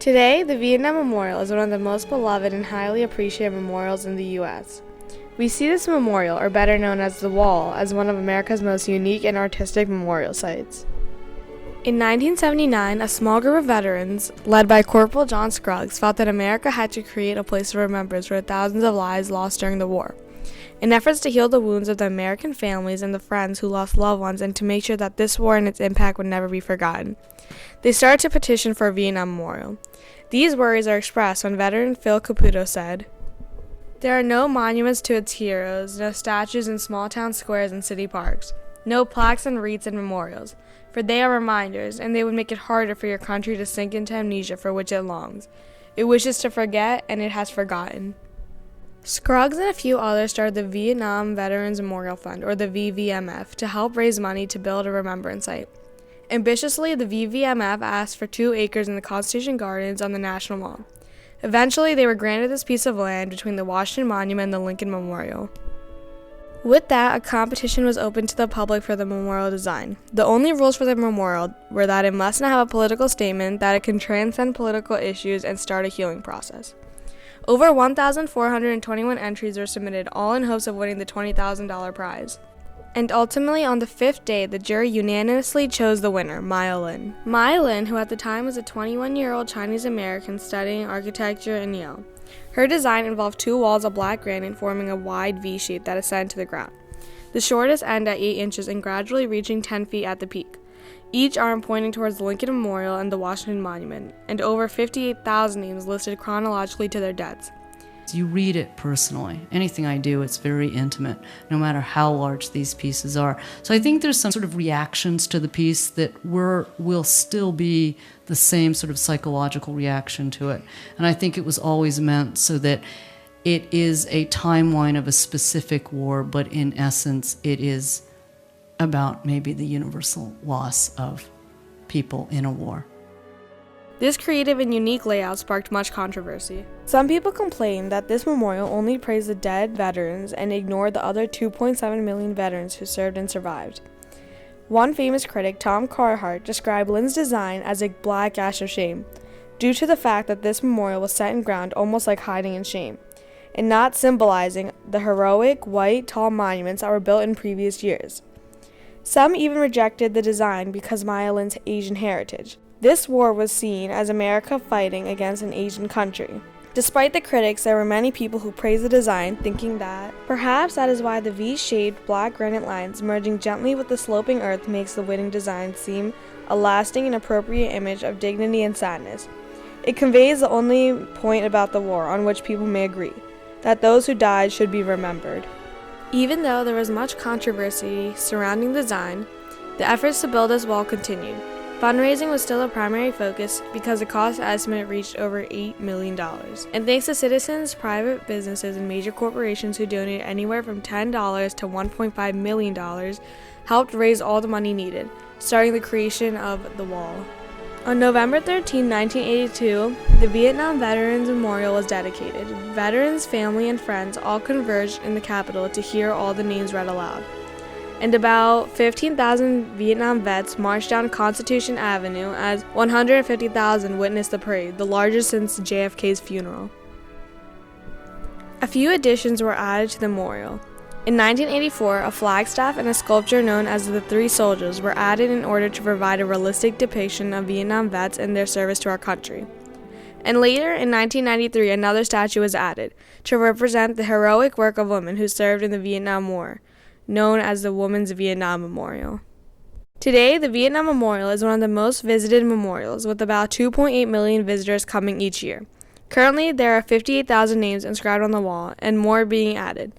Today, the Vietnam Memorial is one of the most beloved and highly appreciated memorials in the U.S. We see this memorial, or better known as the Wall, as one of America's most unique and artistic memorial sites. In 1979, a small group of veterans, led by Corporal John Scruggs, felt that America had to create a place of remembrance for the thousands of lives lost during the war. In efforts to heal the wounds of the American families and the friends who lost loved ones and to make sure that this war and its impact would never be forgotten, they started to petition for a Vietnam memorial. These worries are expressed when veteran Phil Caputo said, "There are no monuments to its heroes, no statues in small town squares and city parks, no plaques and wreaths and memorials, for they are reminders, and they would make it harder for your country to sink into amnesia for which it longs. It wishes to forget, and it has forgotten." Scruggs and a few others started the Vietnam Veterans Memorial Fund, or the VVMF, to help raise money to build a remembrance site. Ambitiously, the VVMF asked for 2 acres in the Constitution Gardens on the National Mall. Eventually, they were granted this piece of land between the Washington Monument and the Lincoln Memorial. With that, a competition was opened to the public for the memorial design. The only rules for the memorial were that it must not have a political statement, that it can transcend political issues, and start a healing process. Over 1,421 entries were submitted, all in hopes of winning the $20,000 prize. And ultimately, on the 5th day, the jury unanimously chose the winner, Maya Lin. Maya Lin, who at the time was a 21-year-old Chinese-American studying architecture in Yale. Her design involved 2 walls of black granite forming a wide V shape that ascended to the ground, the shortest end at 8 inches and gradually reaching 10 feet at the peak, each arm pointing towards the Lincoln Memorial and the Washington Monument, and over 58,000 names listed chronologically to their deaths. You read it personally. Anything I do, it's very intimate, no matter how large these pieces are. So I think there's some sort of reactions to the piece that will still be the same sort of psychological reaction to it. And I think it was always meant so that it is a timeline of a specific war, but in essence, it is about maybe the universal loss of people in a war. This creative and unique layout sparked much controversy. Some people complained that this memorial only praised the dead veterans and ignored the other 2.7 million veterans who served and survived. One famous critic, Tom Carhart, described Lin's design as a black ash of shame, due to the fact that this memorial was set in ground almost like hiding in shame, and not symbolizing the heroic, white, tall monuments that were built in previous years. Some even rejected the design because Maya Lin's Asian heritage. This war was seen as America fighting against an Asian country. Despite the critics, there were many people who praised the design, thinking that perhaps that is why the V-shaped black granite lines merging gently with the sloping earth makes the winning design seem a lasting and appropriate image of dignity and sadness. It conveys the only point about the war on which people may agree, that those who died should be remembered. Even though there was much controversy surrounding the design, the efforts to build this wall continued. Fundraising was still a primary focus because the cost estimate reached over $8 million. And thanks to citizens, private businesses, and major corporations who donated anywhere from $10 to $1.5 million, helped raise all the money needed, starting the creation of the wall. On November 13, 1982, the Vietnam Veterans Memorial was dedicated. Veterans, family, and friends all converged in the Capitol to hear all the names read aloud. And about 15,000 Vietnam vets marched down Constitution Avenue as 150,000 witnessed the parade, the largest since JFK's funeral. A few additions were added to the memorial. In 1984, a flagstaff and a sculpture known as the Three Soldiers were added in order to provide a realistic depiction of Vietnam vets and their service to our country. And later, in 1993, another statue was added to represent the heroic work of women who served in the Vietnam War, known as the Women's Vietnam Memorial. Today, the Vietnam Memorial is one of the most visited memorials, with about 2.8 million visitors coming each year. Currently, there are 58,000 names inscribed on the wall, and more being added,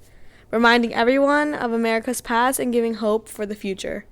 reminding everyone of America's past and giving hope for the future.